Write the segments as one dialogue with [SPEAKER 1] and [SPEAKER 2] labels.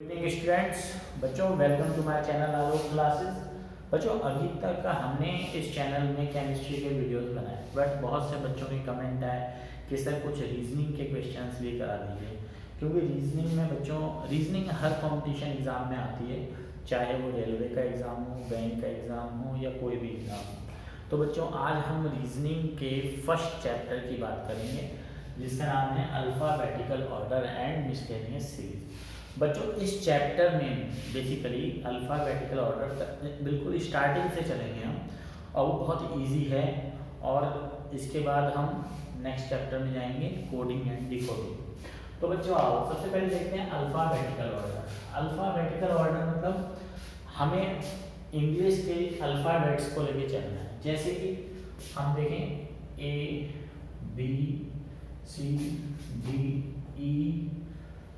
[SPEAKER 1] Good evening students. बच्चों welcome to my channel Alok classes. बच्चों अभी तक हमने इस चैनल में केमिस्ट्री के वीडियोस बनाए, बट बहुत से बच्चों के कमेंट आए कि सर कुछ रीजनिंग के क्वेश्चंस भी करा दीजिए, क्योंकि रीजनिंग में बच्चों रीजनिंग हर कंपटीशन एग्ज़ाम में आती है, चाहे वो रेलवे का एग्ज़ाम हो, बैंक का एग्ज़ाम हो या कोई भी एग्ज़ाम हो। तो बच्चों आज हम रीजनिंग के फर्स्ट चैप्टर की बात करेंगे, जिसका नाम है alphabetical order and miscellaneous series. बच्चों इस चैप्टर में बेसिकली अल्फ़ाबेटिकल ऑर्डर बिल्कुल स्टार्टिंग से चलेंगे हम, और वो बहुत इजी है। और इसके बाद हम नेक्स्ट चैप्टर में जाएंगे कोडिंग एंड डिकोडिंग। तो बच्चों आओ सबसे पहले देखते हैं अल्फ़ाबेटिकल ऑर्डर। अल्फ़ाबेटिकल ऑर्डर मतलब हमें इंग्लिश के अल्फ़ाबेट्स को लेके चलना है। जैसे कि हम देखें A B C D E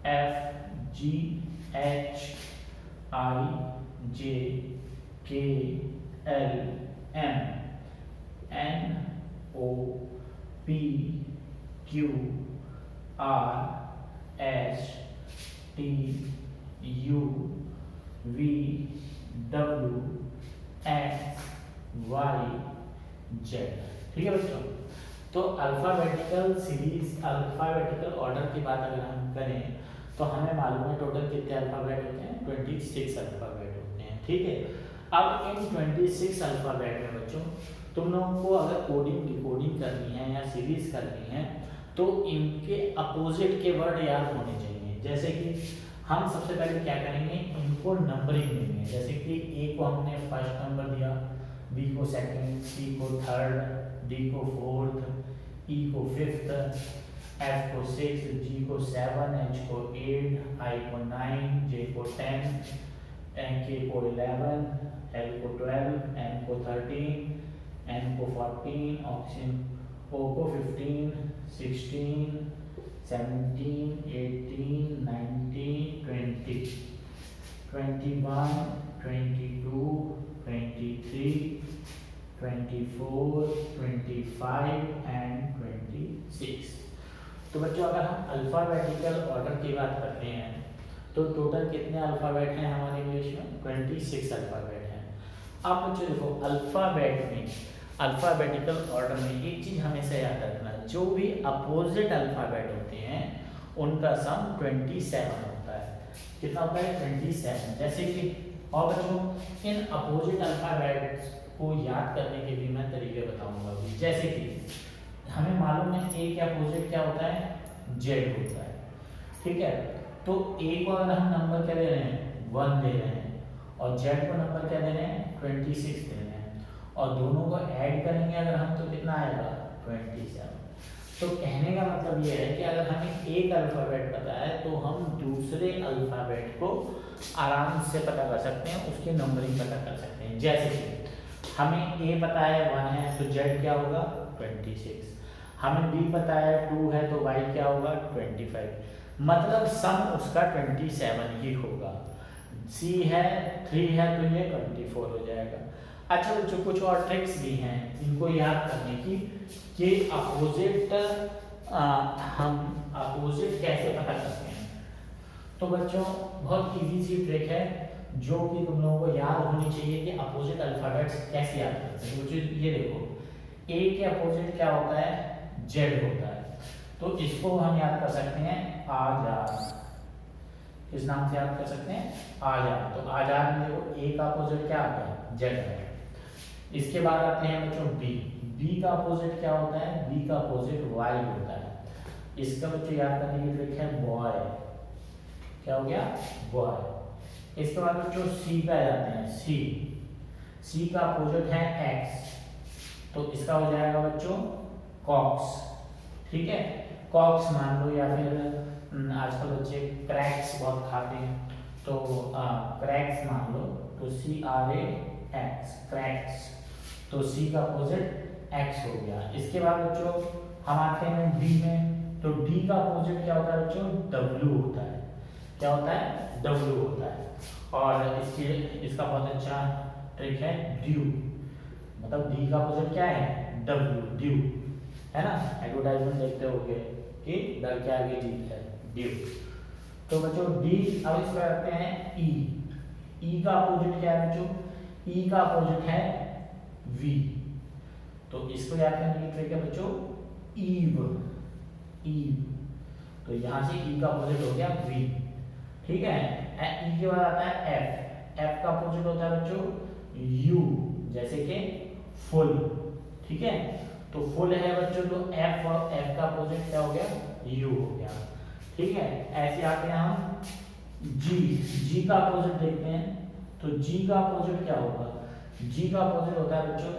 [SPEAKER 1] F G H I J K L M N O P Q R S T U V W X Y Z. ठीक है बच्चों, तो अल्फ़ाबेटिकल सीरीज अल्फ़ाबेटिकल ऑर्डर की बात अगर हम करें तो हमें मालूम है टोटल कितने अल्फ़ाबेट होते हैं, 26 अल्फ़ाबेट होते हैं। ठीक है, अब इन 26 अल्फ़ाबेट में बच्चों तुम लोगों को अगर कोडिंग डिकोडिंग करनी है या सीरीज करनी है तो इनके अपोजिट के वर्ड याद होने चाहिए। जैसे कि हम सबसे पहले क्या करेंगे, इनको नंबरिंग देंगे। जैसे कि ए को हमने फर्स्ट नंबर दिया, बी को सेकंड, सी को थर्ड, डी को फोर्थ, ई को फिफ्थ, एफ को 6, जी को 7, एच को 8, आई को 9, जे को 10, के को 11, एल को 12, एम को 13, एन को 14, ऑप्शन ओ को 15, 16, 17, 18, 19, 20, 21, 22, 23, 24, 25 एंड 26। तो बच्चों अगर हम अल्फ़ाबेटिकल ऑर्डर की बात करते हैं तो टोटल कितने अल्फ़ाबेट हैं हमारे इंग्लिश में, 26 अल्फ़ाबेट हैं। अब बच्चों देखो अल्फ़ाबेट में अल्फ़ाबेटिकल ऑर्डर में एक चीज़ हमेशा याद रखना, जो भी अपोजिट अल्फ़ाबेट होते हैं उनका सम 27 होता है। कितना होता है, 27। जैसे कि और बच्चों इन अपोजिट अल्फ़ाबेट्स को याद करने के भी मैं तरीके बताऊंगा अभी। जैसे कि हमें मालूम है ए के अपोजिट क्या होता है, जेड होता है। ठीक है, तो ए को अगर हम नंबर क्या दे रहे हैं, 1 दे रहे हैं, और जेड को नंबर क्या दे रहे हैं, 26 दे रहे हैं, और दोनों को ऐड करेंगे अगर हम तो कितना आएगा, 27। तो कहने का मतलब ये है कि अगर हमें एक अल्फ़ाबेट पता है तो हम दूसरे अल्फ़ाबेट को आराम से पता कर सकते हैं, उसकी नंबरिंग पता कर सकते हैं। जैसे कि हमें ए पता है 1 है तो जेड क्या होगा, 26। हमें बी पता है 2 है तो वाई क्या होगा, 25। मतलब सम उसका 27 ही होगा। सी है 3 है तो ये 24 हो जाएगा। अच्छा बच्चों कुछ और ट्रिक्स भी हैं इनको याद करने की कि अपोजिट हम अपोजिट कैसे पता करते हैं। तो बच्चों बहुत इजी सी ट्रिक है जो कि तुम लोगों को याद होनी चाहिए कि अपोजिट अल्फ़ाबेट्स कैसे याद करते हैं। वो चीज़ ये देखो, ए के अपोजिट क्या होता है, जेड होता है। तो इसको हम याद कर सकते हैं आजाद। किस नाम से याद कर सकते हैं, आजाद। तो आजाद में देखो ए का अपोजिट क्या आता है, जेड है। इसके बाद आते हैं बच्चों बी। बी का अपोजिट क्या होता है, बी का अपोजिट वाई होता है। इसका बच्चों याद करने की ट्रिक है बॉय। क्या हो गया, बॉय। इसके बाद बच्चों सी पे आ जाते हैं, सी। सी का अपोजिट है एक्स, तो इसका हो जाएगा बच्चों कॉक्स। ठीक है, कॉक्स मान लो, या फिर आजकल बच्चे क्रैक्स बहुत खाते हैं तो क्रैक्स मान लो, तो C R A x, cracks. तो सी का अपोजिट एक्स हो गया। इसके बाद बच्चों हम आते हैं डी में, तो डी का अपोजिट क्या होता है बच्चों, डब्ल्यू होता है। क्या होता है, डब्ल्यू होता है। और इसका बहुत अच्छा ट्रिक है ड्यू। मतलब डी का अपोजिट क्या है, डब्ल्यू, ड्यू है ना। एडवर्टाइजमेंट देखते होगे कि डर के आगे जीत है, ड्यू। तो बच्चों डी, अब इसको रखते हैं ई। ई का अपोजिट क्या है बच्चों? ई का अपोजिट है वी। तो इसको याद करने की ट्रिक है बच्चों ईव। ईव, तो यहाँ से ई का अपोजिट हो गया वी, ठीक है। ई के बाद आता है एफ। एफ का अपोजिट होता है बच्चों यू, जैसे कि फुल, ठीक है। तो फुल है बच्चों, तो एफ और एफ का अपोजिट क्या हो गया? यू हो गया, ठीक है। ऐसे आते हैं हम जी। जी का अपोजिट देखते हैं, तो जी का अपोजिट क्या होगा? जी का अपोजिट होता है बच्चों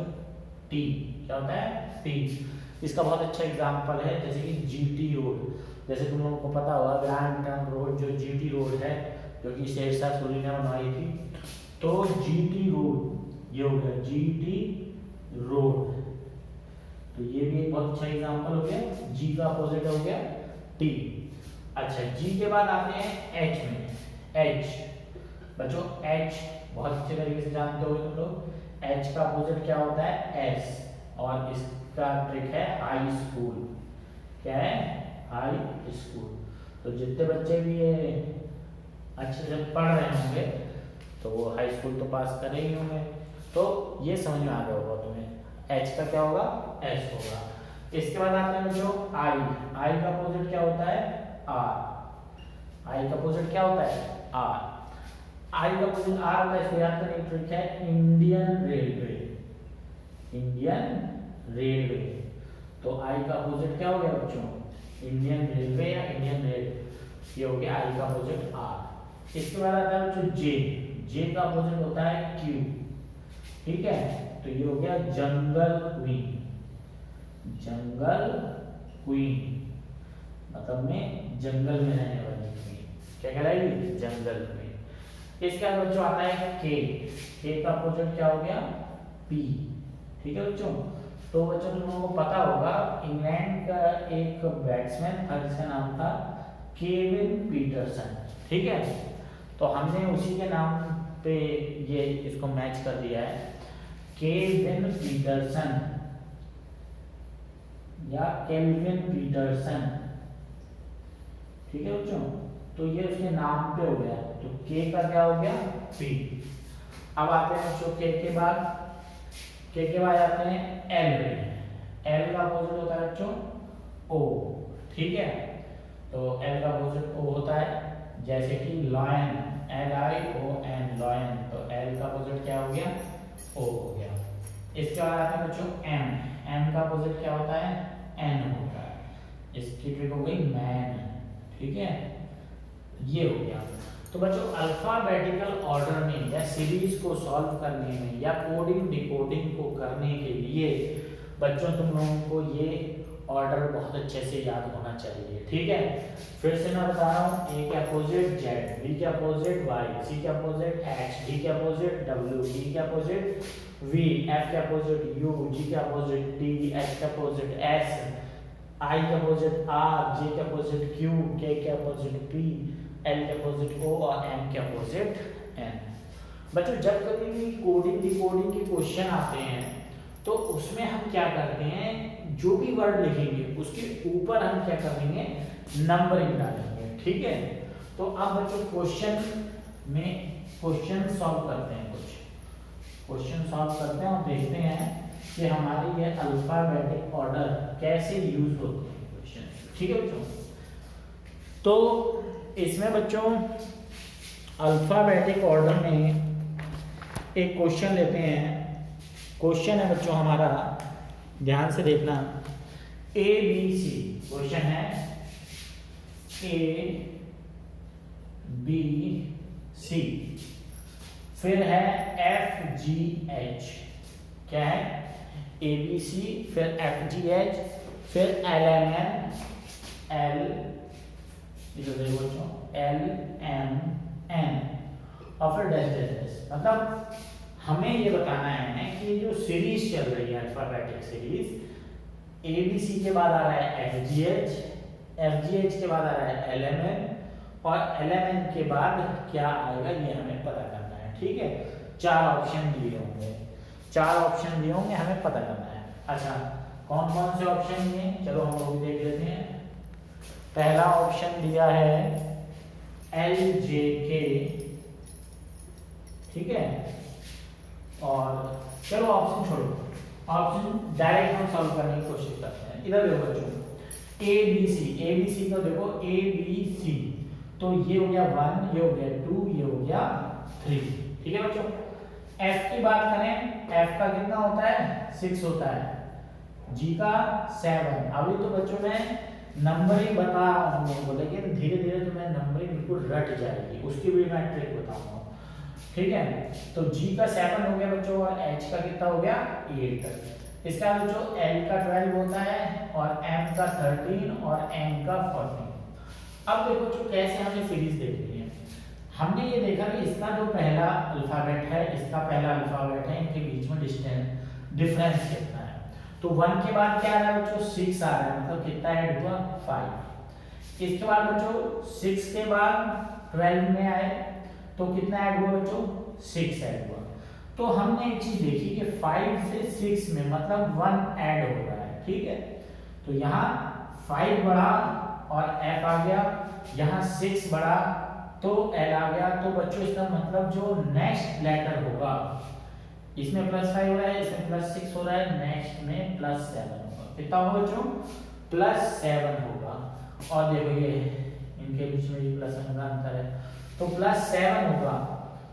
[SPEAKER 1] टी। क्या होता है? टी। इसका बहुत अच्छा एग्जांपल है, जैसे कि जीटी रोड। जैसे तुम लोगों को पता होगा ग्रैंड ट्रंक रोड, जो जीटी रोड है, जो कि शेरशाह सूरी ने बनवाई थी, तो जीटी रोड ये हो गया जीटी रोड। तो ये भी एक बहुत अच्छा एग्जांपल हो गया। जी का अपोजिट हो गया टी। अच्छा, जी के बाद आते हैं एच में। एच बच्चों, एच बहुत अच्छे तरीके से जानते हो तुम लोग। एच का अपोजिट क्या होता है? एस, और इसका ट्रिक है हाई स्कूल। क्या है? High school. तो जितने बच्चे भी ये अच्छे से पढ़ रहे होंगे तो वो हाई स्कूल तो पास कर ही होंगे। तो ये समझ में आ गया होगा तुम्हें। एच का क्या होगा? एस होगा। इसके बाद आते हैं बच्चों आई। आई का अपोजिट क्या होता है? आर। आई का अपोजिट क्या होता है? आर। आई का अपोजिट आर होता है, इसको याद करने की ट्रिक है इंडियन रेलवे। इंडियन रेलवे, तो आई का अपोजिट क्या हो गया बच्चों? इंडियन रेलवे या इंडियन रेल, ये हो गया आई का अपोजिट आर। इसके बाद आता है बच्चों जे। जे का अपोजिट होता है क्यू, ठीक है। तो ये हो गया जंगल क्वीन। जंगल क्वीन मतलब में जंगल में रहने वाली क्वीन, क्या कहलाएगी? जंगल क्वीन। इसके बाद बच्चों आता है के। के का अपोजिट क्या हो गया? पी, ठीक है बच्चों। तो बच्चों तुम लोगों को पता होगा इंग्लैंड का एक बैट्समैन था जिसका नाम था केविन पीटरसन, ठीक है। तो हमने उसी के नाम पे ये इसको मैच कर दिया है, केविन पीटरसन या केल्विन पीटरसन, ठीक है बच्चों। तो ये उसके नाम पे हो गया, तो के का क्या हो गया? पी। अब आते हैं बच्चों के बाद आते हैं एल में। एल का अपोजिट होता है बच्चों ओ, ठीक है। तो एल का अपोजिट ओ होता है, जैसे कि लॉयन, LION, लॉयन। तो एल का अपोजिट क्या हो गया? ओ हो गया। इसके बाद आते हैं बच्चों एम। एम का अपोजिट क्या होता है? एन होता है। इसकी ट्रिक हो गई मैन, ठीक है। ये हो गया। तो बच्चों अल्फाबेटिकल ऑर्डर में या सीरीज को सॉल्व करने में या कोडिंग डिकोडिंग को करने के लिए बच्चों तुम लोगों को ये ऑर्डर बहुत अच्छे से याद होना चाहिए, ठीक है। फिर से मैं बता रहा हूँ, ए के अपोजिट जेड, बी के अपोजिट वाई, सी के अपोजिट एक्स, डी के अपोजिट डब्ल्यू, ई के अपोजिट वी, एफ के अपोजिट यू, जी के अपोजिट टी, एच के अपोजिट एस, आई के अपोजिट आर, जे के अपोजिट क्यू, के अपोजिट पी, एल के अपोजिट ओ और एम के अपोजिट एन। बच्चों जब कभी भी कोडिंग डिकोडिंग के क्वेश्चन आते हैं तो उसमें हम क्या करते हैं, जो भी वर्ड लिखेंगे उसके ऊपर हम क्या करेंगे? नंबरिंग डालेंगे, ठीक है। तो अब बच्चों क्वेश्चन सॉल्व करते हैं, कुछ क्वेश्चन सॉल्व करते हैं और देखते हैं कि हमारी ये अल्फाबेटिक ऑर्डर कैसे यूज होते हैं क्वेश्चन, ठीक है बच्चों। तो इसमें बच्चों अल्फाबेटिक ऑर्डर में एक क्वेश्चन लेते हैं। क्वेश्चन है बच्चों हमारा, ध्यान से देखना, ABC क्वेश्चन है, ABC, फिर है FGH, क्या है? ABC, फिर FGH, फिर LMN, LMN और फिर डैश डैश डैश। मतलब हमें ये बताना है कि जो सीरीज चल रही है अल्फाबेटिक सीरीज, ABC के बाद आ रहा है FGH, FGH के बाद आ रहा है LMN और LMN के बाद क्या आएगा ये हमें पता करना है, ठीक है। 4 ऑप्शन दिए होंगे, 4 ऑप्शन दिए होंगे, हमें पता करना है। अच्छा कौन कौन से ऑप्शन दिए, चलो हम लोग देख लेते हैं। पहला ऑप्शन दिया है LJK, ठीक है। और चलो ऑप्शन छोड़ो, ऑप्शन डायरेक्ट हम सॉल्व करने की कोशिश करते हैं। इधर देखो बच्चों, ABC को देखो, ABC, तो ये हो गया 1, ये हो गया 2, ये हो गया 3, ठीक है बच्चों। F की बात करें, F का कितना होता है, 6 होता है, G का 7। अभी तो बच्चों मैं नंबरिंग बता रहा हूँ तुमको, लेकिन धीरे धीरे तुम्हें नंबरिंग बिल्कुल रट जाएगी, उसकी भी मैं ट्रिक बताऊंगा, ठीक है। तो G का 7 हो गया बच्चों, और H का कितना हो गया, 8। इसका बच्चों L का 12 होता है, और M का 13, और N का 14। अब देखो बच्चों कैसे हमें सीरीज देखनी है। हमने ये देखा कि इसका जो पहला अल्फाबेट है, इसका पहला अल्फाबेट है, इनके बीच में डिफरेंस कितना है। तो 1 के बाद क्या आ रहा है बच्चों, 6 आ रहा है, मतलब कितना ऐड हुआ, 5। इसके बाद बच्चों 6 के बाद 12 में आए तो कितना ऐड हुआ बच्चों, 6 ऐड हुआ। तो हमने एक चीज देखी कि 5 से 6 में मतलब 1 ऐड हो रहा है, ठीक है। तो यहाँ 5 बढ़ा और F आ गया, यहाँ 6 बढ़ा तो L आ गया। तो बच्चों इसका मतलब जो नेक्स्ट लेटर होगा, इसमें +5 हो रहा है, इसमें +6 हो रहा है, नेक्स्ट में +7 होगा। कितना होगा बच्चों, +7 होगा। और देखो ये इनके बीच में भी प्लस का अंतर है, तो +7 होगा।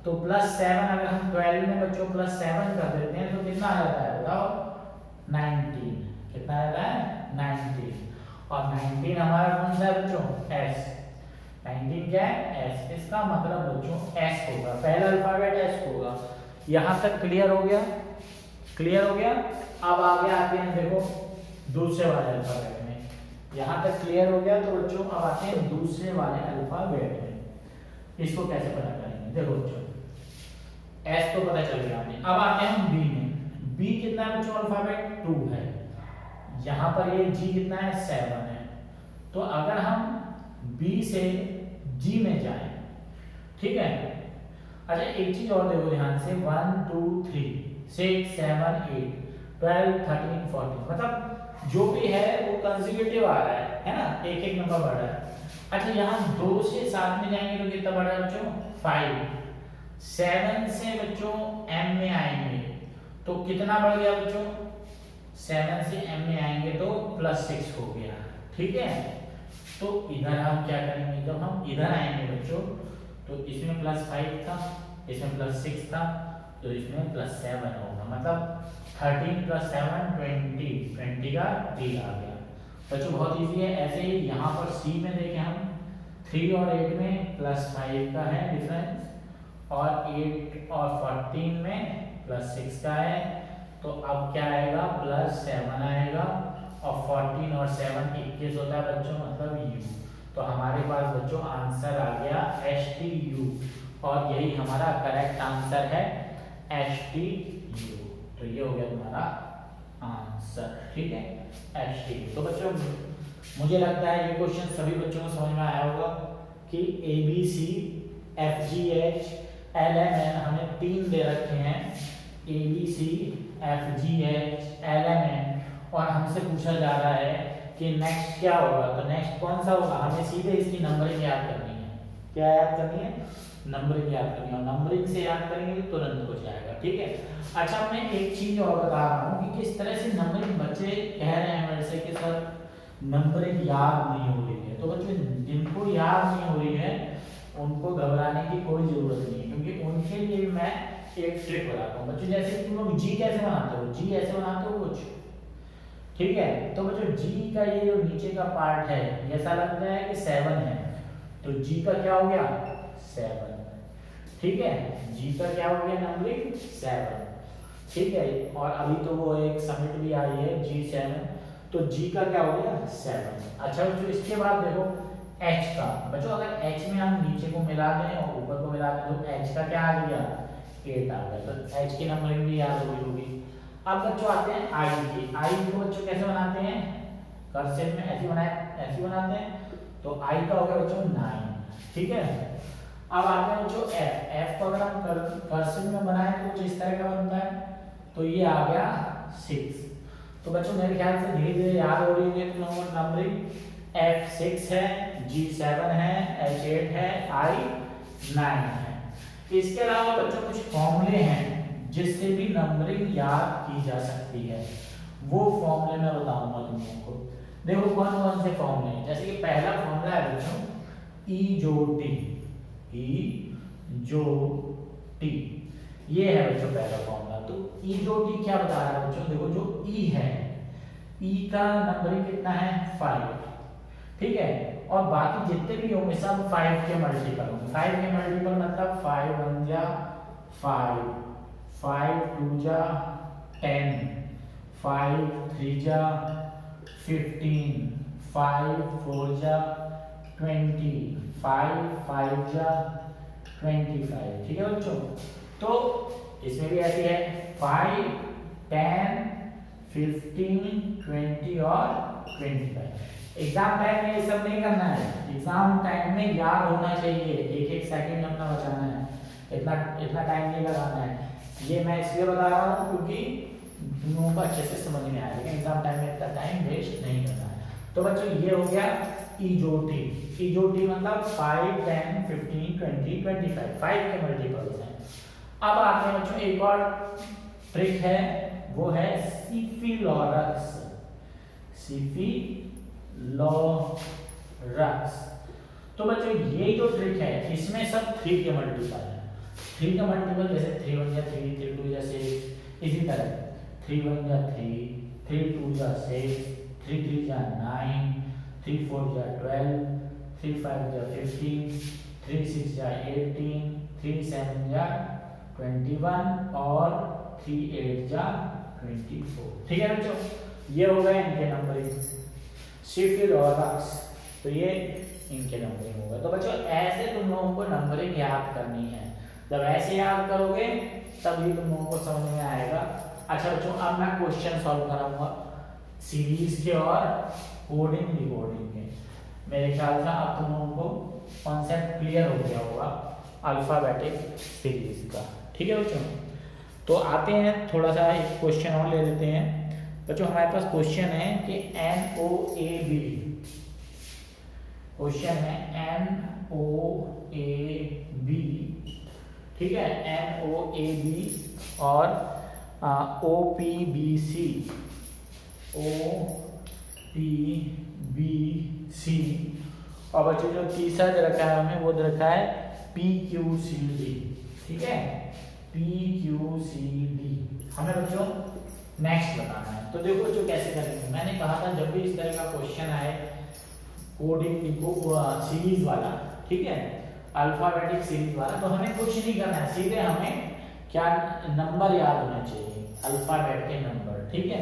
[SPEAKER 1] तो +7 अगर हम 12 में बच्चों +7 कर देते हैं तो कितना आ जाता है बताओ, 19। कितना आ जाता है, 19। और 19 हमारा कौन सा है बच्चों, S। 19 क्या है, S। इसका मतलब बच्चों S होगा, पहला अल्फाबेट S होगा। यहाँ तक क्लियर हो गया, क्लियर हो गया। अब आगे आते हैं देखो दूसरे वाले अल्फाबेट में, यहाँ तक क्लियर हो गया। तो बच्चों अब आते हैं दूसरे वाले अल्फाबेट में, इसको कैसे पता करेंगे। देखो बच्चों S तो पता चल गया हमें, अब आते हैं हम B में। B कितना है बच्चों, अल्फाबेट 2 है, यहाँ पर ये G कितना है, 7 है। तो अगर हम B से G में जाएं, ठीक है। अच्छा एक चीज और देखो ध्यान से, 1 2 3 6 7 8 12 13 14, मतलब जो भी है वो कंसेक्यूटिव आ रहा है ना, एक एक नंबर बढ़ रहा है। अच्छा यहाँ 2 से 7 में जाएंगे तो कितना बढ़ रहा है बच्चों, 5। 7 से बच्चों M में आएंगे तो कितना बढ़ गया बच्चों, 7 से M में आएंगे तो +6 हो गया, ठीक है। तो इधर हम क्या करेंगे, जब हम इधर आएंगे बच्चों तो इसमें +5 था, इसमें +6 था, तो इसमें +7 होगा, मतलब 13 + 7 20, 20 का 3 आ गया बच्चों। बहुत इजी है। ऐसे ही यहाँ पर C में देखें हम, 3 और 8 में +5 का है डिफरेंस, और 8 और 14 में +6 का है। तो अब क्या आएगा, +7 आएगा, और 14 और 7 21 होता है बच्चों, मतलब U। तो हमारे पास बच्चों आंसर आ गया HTU, और यही हमारा करेक्ट आंसर है HTU। तो ये हो गया तुम्हारा आंसर, ठीक है, HTU। तो बच्चों मुझे लगता है ये क्वेश्चन सभी बच्चों को समझ में आया होगा कि ABC FGH LMN हमें 3 दे रखे हैं, ABC FGH LMN, और हमसे पूछा जा रहा है कि नेक्स्ट क्या होगा। तो नेक्स्ट कौन सा होगा, हमें सीधे इसकी नंबरिंग याद करनी है। क्या याद करनी है, नंबरिंग याद करनी है, और नंबरिंग से याद करेंगे तो तुरंत हो जाएगा, ठीक है। अच्छा मैं एक चीज और बता रहा हूँ कि किस तरह से नंबरिंग, बच्चे कह रहे हैं मेरे से कि सर नंबरिंग याद नहीं हो रही है। तो बच्चों जिनको याद नहीं हो रही है उनको घबराने की कोई जरूरत नहीं है, क्योंकि उनके लिए मैं एक ट्रिक बताता हूँ बच्चों। जैसे तुम लोग जी कैसे बनाते हो, जी ऐसे बनाते हो कुछ, ठीक है। तो बच्चों जी का ये जो नीचे का पार्ट है, ऐसा लगता है कि 7 है, तो जी का क्या हो गया, 7, ठीक है। जी का क्या हो गया, नंबरिंग 7, ठीक है। और अभी तो वो एक समिट भी आई है G7, तो जी का क्या हो गया, 7। अच्छा बच्चों इसके बाद देखो H का, बच्चों अगर H में हम नीचे को मिला दें और ऊपर को मिला दें तो H का क्या आ गया, 8 आ गया। तो H की नंबरिंग भी याद होगी। अब बच्चों आते हैं I की। I को बच्चों कैसे बनाते हैं, कर्सिव में ऐसे बनाते हैं। तो I का हो गया बच्चों 9, ठीक है। अब आते हैं बच्चों F। F को अगर हम कर्सिव में बनाएं तो कुछ इस तरह का बनता है, तो ये आ गया 6। तो बच्चों मेरे ख्याल से धीरे धीरे याद हो रही होगी तुम लोगों को नंबरिंग। F6 है, G7 है, H8 है, I9 है। इसके अलावा बच्चों कुछ फॉर्मूले हैं जिससे भी नंबरिंग याद की जा सकती है, वो फॉर्मूले मैं बताऊंगा तुम लोगों को। देखो कौन कौन से फॉर्मूले हैं, जैसे कि पहला फॉर्मूला है बच्चों E जो T, E जो T, ये है बच्चों पहला फॉर्मूला। तो E जो T क्या बता रहा है बच्चों, देखो जो E है, E का नंबरिंग कितना है 5, ठीक है, और बाकी जितने भी होंगे सब 5 के मल्टीपल होंगे। 5 के मल्टीपल मतलब 5 1 जा 5, 5 2 जा 10, 5 3 जा 15, 5 4 जा 20, 5 5 जा 25, ठीक है बच्चों। तो इसमें भी ऐसी है 5 10 15 20 और 25। एग्जाम टाइम में ये सब नहीं करना है, एग्जाम टाइम में याद होना चाहिए, एक एक सेकंड अपना बचाना है, इतना टाइम नहीं लगाना है। ये मैं इसलिए बता रहा हूँ क्योंकि तुम लोगों को अच्छे से समझ में आए, लेकिन एग्जाम टाइम में इतना टाइम वेस्ट नहीं करना है। तो बच्चों ये हो गया E जो T, E जो T मतलब 5 10 15 20 25, 5 के मल्टीपल्स हैं। अब आते हैं बच्चों एक और ट्रिक है, वो है सिफिलोरक्स, सिफिलोरक्स। तो बच्चों ये जो ट्रिक है इसमें सब 3 के मल्टीपल है। 3 का मल्टीपल जैसे 3 1 जा 3, 3 2 जा 6, इसी तरह 3 1 जा 3, 3 2 जा 6, 3 3 जा 9, 3 4 जा 12, 3 5 जा 15, 3 6 जा 18, 3 7 जा 21 और 3 8 जा 24, ठीक है बच्चों। ये हो गए इनके नंबरिंग, सिफिलोरक्स, तो ये इनके नंबरिंग होगा। तो बच्चों ऐसे तुम लोगों को नंबरिंग याद करनी है, जब ऐसे याद करोगे तभी तुम लोगों को समझ में आएगा। अच्छा बच्चों अब मैं क्वेश्चन सॉल्व कराऊंगा सीरीज के और कोडिंग डिकोडिंग के। मेरे ख्याल से अब तुम लोगों को कॉन्सेप्ट क्लियर हो गया होगा अल्फाबेटिक सीरीज का, ठीक है बच्चों। तो आते हैं थोड़ा सा एक क्वेश्चन और ले लेते हैं बच्चों। हमारे पास क्वेश्चन है कि NOAB, क्वेश्चन है NOAB, ठीक है, NOAB और OPBC, और बच्चों जो तीसरा जो रखा है हमें वो रखा है PQCD, ठीक है, PQCD हमें बच्चों नेक्स्ट बताना है। तो देखो बच्चों कैसे करेंगे, मैंने कहा था जब भी इस तरह का क्वेश्चन आए कोडिंग सीरीज वाला, ठीक है, अल्फाबेटिक सीरीज वाला, तो हमें कुछ नहीं करना है, सीधे हमें क्या नंबर याद होना चाहिए, अल्फाबेट के नंबर, ठीक है।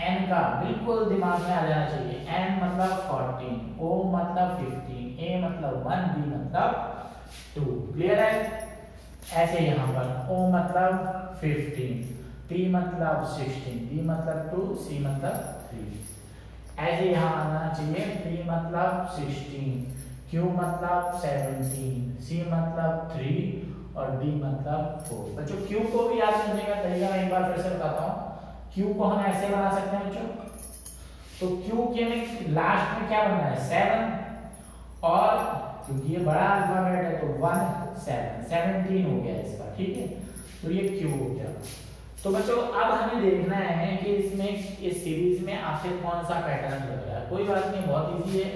[SPEAKER 1] N का बिल्कुल दिमाग में आ जाना चाहिए, N मतलब 14, O मतलब 15, A मतलब 1, B मतलब 2, क्लियर है। ऐसे यहाँ पर O मतलब 15, P मतलब 16, B मतलब 2, C मतलब 3, ऐसे यहाँ आना चाहिए। P मतलब 16, Q मतलब 17, C मतलब 3 और D मतलब 4। बच्चों Q को भी याद करने का तरीका मैं एक बार फिर से बताता हूँ। Q को हम ऐसे बना सकते हैं बच्चों, तो Q के में लास्ट में क्या बनना है 7, और क्योंकि ये बड़ा अल्फाबेट है तो 1 7 17 हो गया इसका, ठीक है, तो ये Q हो गया। तो बच्चों अब हमें देखना है कि इसमें इस सीरीज में आखिर कौन सा पैटर्न लग रहा है। कोई बात नहीं, बहुत इजी है,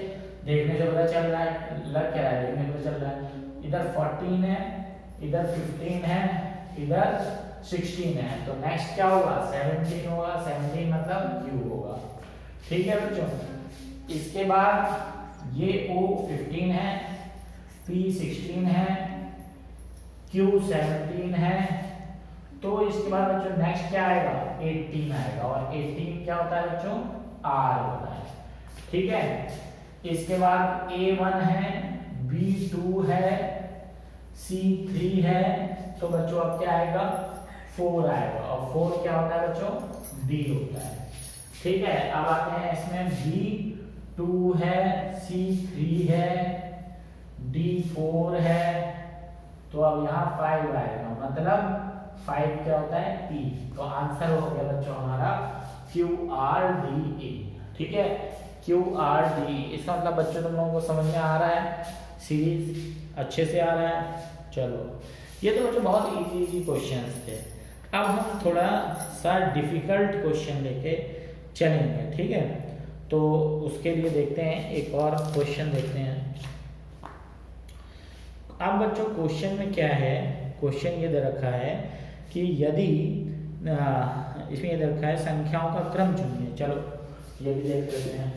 [SPEAKER 1] देखने से पता चल रहा है, लग क्या रहा है, देखने से पता चल रहा है। इधर 14 है, इधर 15 है, इधर 16 है, तो नेक्स्ट क्या होगा 17 होगा, 17 मतलब Q होगा, ठीक है बच्चों। इसके बाद ये O 15 है, P 16 है, Q 17 है, तो इसके बाद बच्चों नेक्स्ट क्या आएगा 18 आएगा, और 18 क्या होता है बच्चों R होता है, ठीक है। इसके बाद A1 है, B2 है, C3 है, तो बच्चों अब क्या आएगा 4 आएगा, और 4 क्या होता है बच्चों D होता है, ठीक है। अब आते हैं इसमें B2 है, C3 है, D4 है, तो अब यहाँ 5 आएगा, मतलब 5 क्या होता है P, तो आंसर हो गया बच्चों हमारा QRDA, ठीक है। QRD। इसका मतलब बच्चों तुम लोगों को समझ में आ रहा है, सीरीज अच्छे से आ रहा है। चलो ये तो बच्चों बहुत इजी क्वेश्चंस थे। अब हम थोड़ा सा डिफिकल्ट क्वेश्चन लेके चलेंगे, ठीक है। तो उसके लिए देखते हैं एक और क्वेश्चन देखते हैं। अब बच्चों क्वेश्चन में क्या है, क्वेश्चन ये दे रखा है कि यदि इसमें ये दे रखा है संख्याओं का क्रम चुनिए। चलो ये भी देख लेते हैं।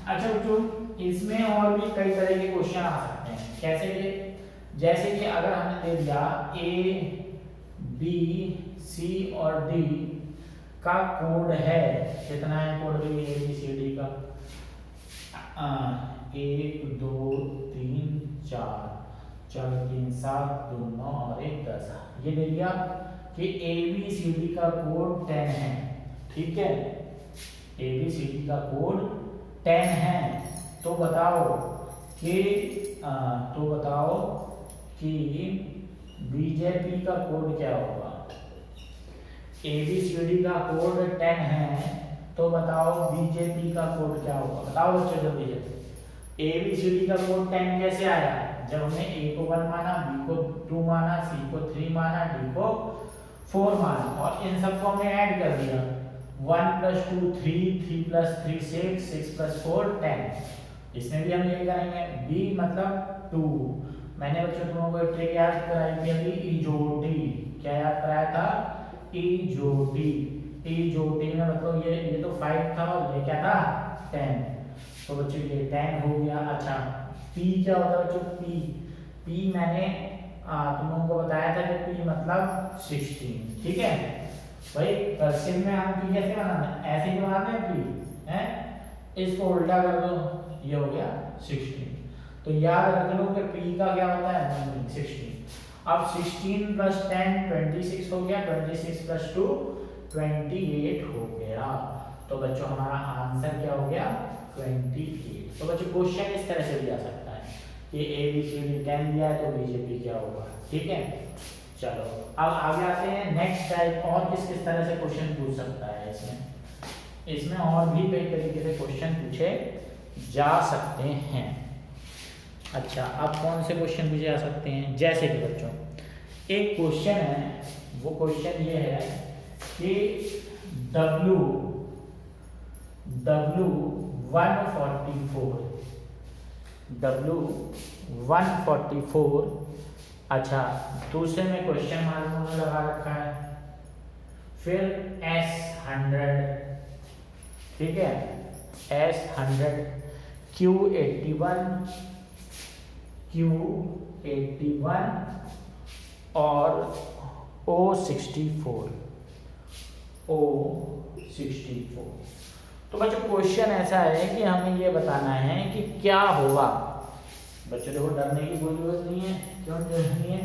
[SPEAKER 1] अच्छा बच्चों इसमें और भी कई तरह के क्वेश्चन आ सकते हैं। कैसे कि जैसे कि अगर हमने दे दिया A, B, C और D का कोड है, कितना है कोड भी ABCD का 1 2 3 4 4 3 7 2 9 और 1 10। ये दे दिया कि ABCD का कोड 10 है, ठीक है। ABCD का कोड 10 है। तो बताओ कि बीजेपी का कोड क्या होगा। ABCD का कोड 10 है, तो बताओ बीजेपी का कोड क्या होगा। बताओ बच्चों जल्दी जल्दी। ABCD का कोड 10 कैसे आया, जब हमने A को 1 माना, B को 2 माना, C को 3 माना, D को 4 माना और इन सबको हमने ऐड कर दिया। 1 + 2 3, 3 + 3 6, 6 + 4 10। इसमें भी हम ये करेंगे। B मतलब 2। मैंने बच्चों तुम लोगों को एक ट्रिक याद कराई थी अभी, इजोटी। क्या याद कराया था, इजोटी। इजोटी में मतलब ये तो 5 था और ये क्या था 10। तो बच्चों ये 10 हो गया। अच्छा P क्या होता है बच्चों, P मैंने तुम लोगों को बताया था कि P मतलब 16, ठीक है भाई। कर्सिव में हम P कैसे बनाते हैं, ऐसे ही बनाते हैं P है। इसको उल्टा कर दो, ये हो गया 16। तो याद रख लो कि P का क्या होता है 16। अब 16 + 10 26 हो गया, 26 + 2 28 हो गया। तो बच्चों हमारा आंसर क्या हो गया 28। तो बच्चों क्वेश्चन इस तरह से दिया सकता है कि ABCD 10 दिया है तो बीजेपी क्या होगा, ठीक है। चलो अब आगे आते हैं नेक्स्ट टाइप। और किस किस तरह से क्वेश्चन पूछ सकता है इसमें और भी कई तरीके से क्वेश्चन पूछे जा सकते हैं। अच्छा अब कौन से क्वेश्चन पूछे जा सकते हैं, जैसे कि बच्चों एक क्वेश्चन है, वो क्वेश्चन ये है कि W144। अच्छा दूसरे में क्वेश्चन मार्क उन्होंने लगा रखा है। फिर S100, ठीक है, S100 Q81 और O64। तो बच्चों क्वेश्चन ऐसा है कि हमें ये बताना है कि क्या होगा। बच्चों देखो डरने की कोई जरूरत नहीं है। क्यों जरूरत नहीं है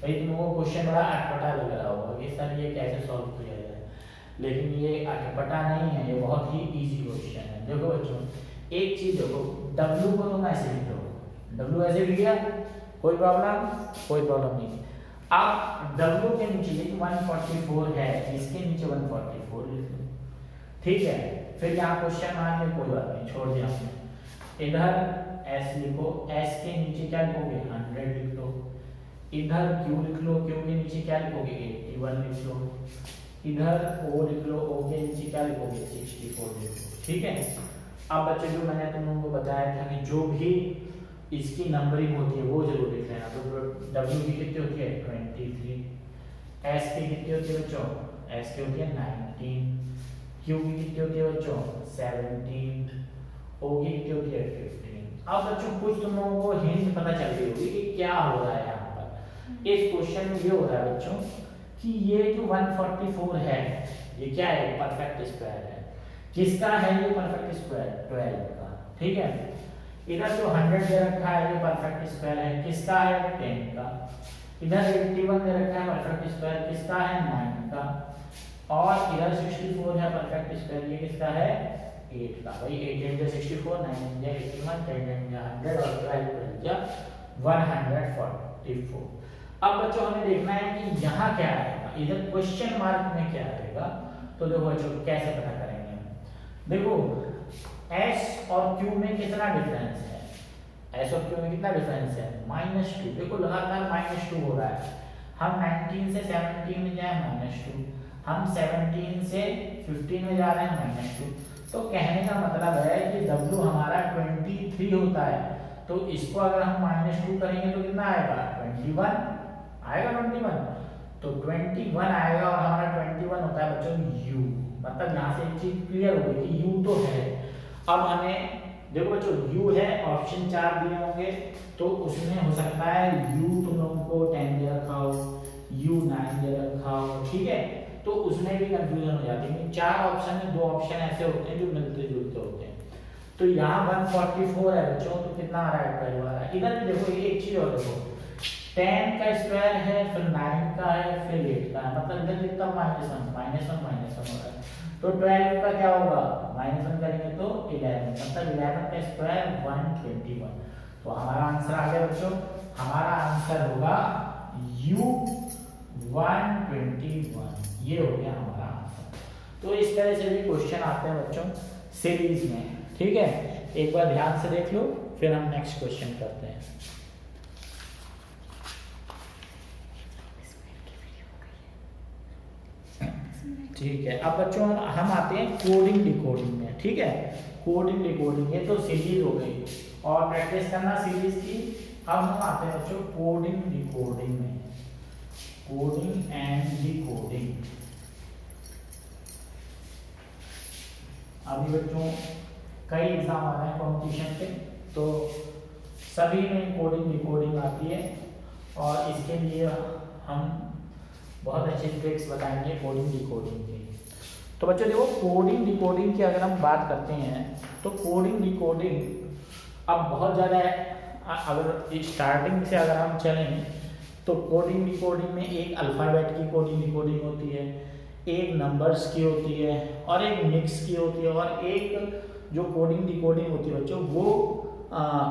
[SPEAKER 1] भाई, तुम लोगों को क्वेश्चन बड़ा अटपटा लग रहा होगा कि सर ये कैसे सॉल्व किया जाए, लेकिन ये अटपटा नहीं है, ये बहुत ही इजी क्वेश्चन है। देखो बच्चों एक चीज देखो, W को तुम ऐसे लिख लो, W ऐसे लिख दिया, कोई प्रॉब्लम नहीं। अब W के नीचे 144 है, इसके नीचे 144 लिख लो, ठीक है। फिर यहाँ क्वेश्चन मार्क में कोई बात नहीं, छोड़ दिया हमने। इधर S लिखो, S के नीचे क्या लिखोगे 100 लिख लो। इधर Q लिख लो, Q के नीचे क्या लिखोगे 81 लिख लो। इधर O लिख लो, O के नीचे क्या लिखोगे 64 लिख लो, ठीक है। अब बच्चे जो मैंने तुम लोगों को बताया था कि जो भी इसकी नंबरिंग होती है वो जरूर लिख लेना। तो W की कितनी होती है 23, S की कितनी होती है बच्चों, S की होती है 19, Q की कितनी होती है बच्चों 17, O की कितनी होती है 15। अब बच्चों कुछ तुम लोगों को हिंट पता चल गई होगी कि क्या हो रहा है यहाँ पर। इस क्वेश्चन में ये हो रहा है बच्चों कि ये जो 144 है ये क्या है, परफेक्ट स्क्वायर है। किसका है ये परफेक्ट स्क्वायर 12 का, ठीक है। इधर जो 100 दे रखा है ये परफेक्ट स्क्वायर है, किसका है 10 का। इधर 81 दे रखा है परफेक्ट स्क्वायर, किसका है 9 का। और इधर 64 है परफेक्ट स्क्वायर, ये किसका है 8 का। भाई 8 × 64, 9 × 81, 10 × 100 और 12 × 144। अब बच्चों हमें देखना है कि यहाँ क्या आएगा। इधर क्वेश्चन मार्क में क्या आएगा, तो देखो बच्चों कैसे पता करेंगे हम। देखो S और Q में कितना डिफरेंस है, S और Q में कितना डिफरेंस है, -2। देखो लगातार -2 हो रहा है। हम 19 से 17 में जाए -2, हम 17 से 15 में जा रहे हैं -2। तो कहने का मतलब है कि W हमारा 23 होता है, तो इसको अगर हम -2 करेंगे तो कितना आएगा, 21 आएगा, 21। तो 21 आएगा और हमारा 21 होता है बच्चों U। मतलब यहाँ से एक चीज क्लियर हो गई कि U तो है। अब हमें देखो बच्चों U है, ऑप्शन 4 दिए होंगे, तो उसमें हो सकता है U तुम लोगों को 10 दे रखा हो, U 9 दे रखा हो, ठीक है, तो उसमें भी कंफ्यूजन हो जाती है। 4 ऑप्शन में 2 ऑप्शन ऐसे होते हैं जो मिलते जुलते होते हैं। तो यहाँ 144 है बच्चों, तो कितना आ रहा है, 12 आ रहा है। इधर भी देखो एक चीज और देखो, 10 का स्क्वायर है, फिर 9 का है, फिर 8 का है, मतलब इधर कितना -1 हो रहा है। तो 12 का क्या होगा, -1 करेंगे तो 11, मतलब 11 का स्क्वायर 121। तो हमारा आंसर आ गया बच्चों, हमारा आंसर होगा U 121, ये हो गया हमारा आंसर। तो इस तरह से भी क्वेश्चन आते हैं बच्चों सीरीज में, ठीक है। एक बार ध्यान से देख लो, फिर हम नेक्स्ट क्वेश्चन करते हैं। ठीक है, अब बच्चों हम आते हैं कोडिंग डिकोडिंग में, ठीक है। कोडिंग डिकोडिंग, ये तो सीरीज हो गई और प्रैक्टिस करना सीरीज की। अब हम आते हैं बच्चों कोडिंग डिकोडिंग में, कोडिंग एंड डिकोडिंग। अभी बच्चों कई एग्जाम आ रहे हैं कॉम्पिटिशन के, तो सभी में कोडिंग डिकोडिंग आती है और इसके लिए हम बहुत अच्छे ट्रिक्स बताएंगे कोडिंग डिकोडिंग की। तो बच्चों देखो कोडिंग डिकोडिंग की अगर हम बात करते हैं, तो कोडिंग डिकोडिंग अब बहुत ज़्यादा है। अगर स्टार्टिंग से अगर हम चलें तो कोडिंग डिकोडिंग में एक अल्फ़ाबेट की कोडिंग डिकोडिंग होती है, एक नंबर्स की होती है, और एक मिक्स की होती है, और एक जो कोडिंग डिकोडिंग होती है बच्चों वो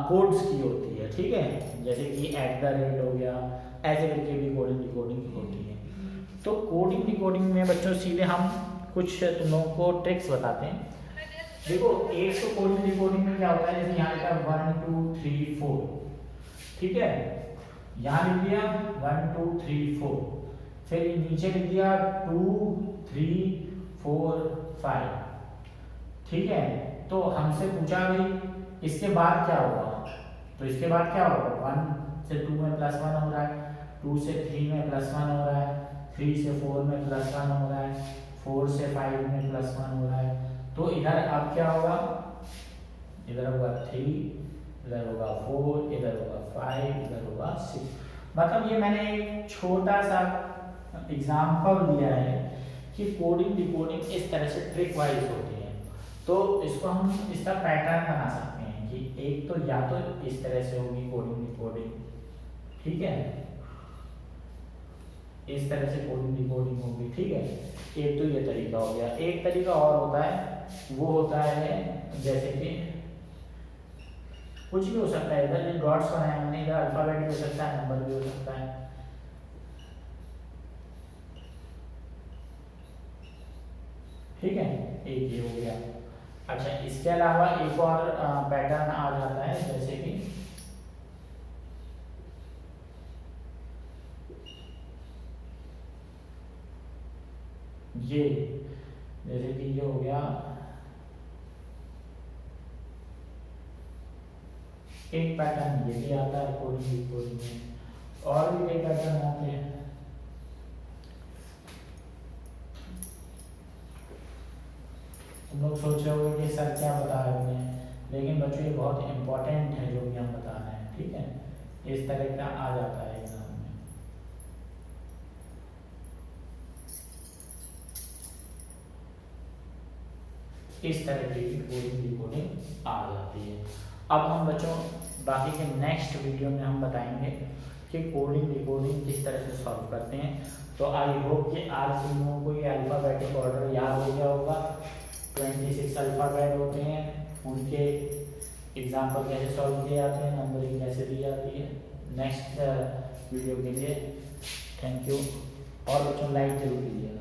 [SPEAKER 1] कोड्स की होती है, ठीक है, जैसे कि @ हो गया, ऐसे करके भी कोडिंग डिकोडिंग होती है। तो कोडिंग डिकोडिंग में बच्चों सीधे हम कुछ तुम लोगों को ट्रिक्स बताते हैं। देखो एक तो कोडिंग डिकोडिंग में क्या होता है, जैसे यहाँ लिखा 1 2 3 4, ठीक है, यहाँ लिख दिया 1 2 3 4, फिर नीचे लिख दिया 2 3 4 5, ठीक है। तो हमसे पूछा भाई इसके बाद क्या होगा, तो इसके बाद क्या होगा, 1 से 2 में +1 हो रहा है, 2 से 3 में +1 हो रहा है, 3 से 4 में +1 हो रहा है, 4 से 5 में +1 हो रहा है। तो इधर अब क्या होगा, इधर होगा 3, इधर होगा 4, इधर होगा 5, इधर होगा 6। मतलब ये मैंने एक छोटा सा एग्जाम्पल दिया है कि कोडिंग डिकोडिंग इस तरह से ट्रिक वाइज होती है। तो इसको हम इसका पैटर्न बना सकते हैं कि एक तो या तो इस तरह से होगी कोडिंग डिकोडिंग, ठीक है, इस तरह से कोडिंग डिकोडिंग होगी, ठीक है। एक तो ये तरीका हो गया। एक तरीका और होता है, वो होता है जैसे कि कुछ भी हो सकता है, इधर जो डॉट्स बनाए हमने, इधर अल्फाबेट भी हो सकता है, नंबर भी हो सकता है, ठीक है, एक ये हो गया। अच्छा इसके अलावा एक और पैटर्न आ जाता है, जैसे कि ये, जैसे कि ये हो गया, एक पैटर्न ये भी आता है कोडिंग डिकोडिंग में, और भी कई पैटर्न आते हैं। तुम लोग सोच रहे होगे कि सर क्या बता रहे हैं, लेकिन बच्चों ये बहुत इंपॉर्टेंट है जो भी हम बता रहे हैं, ठीक है, इस तरह का आ जाता है एग्जाम में। इस तरह की कोडिंग डिकोडिंग आ जाती है। अब हम बच्चों बाकी के नेक्स्ट वीडियो में हम बताएंगे कि कोडिंग डिकोडिंग किस तरह से सॉल्व करते हैं। तो आई होप कि आज तुम लोगों को ये अल्फ़ाबेटिक ऑर्डर याद हो गया होगा। 26 अल्फ़ाबेट होते हैं, उनके एग्जाम्पल कैसे सॉल्व किए जाते हैं, नंबरिंग कैसे दी जाती है। नेक्स्ट वीडियो के लिए थैंक यू। और बच्चों लाइक जरूर कीजिएगा।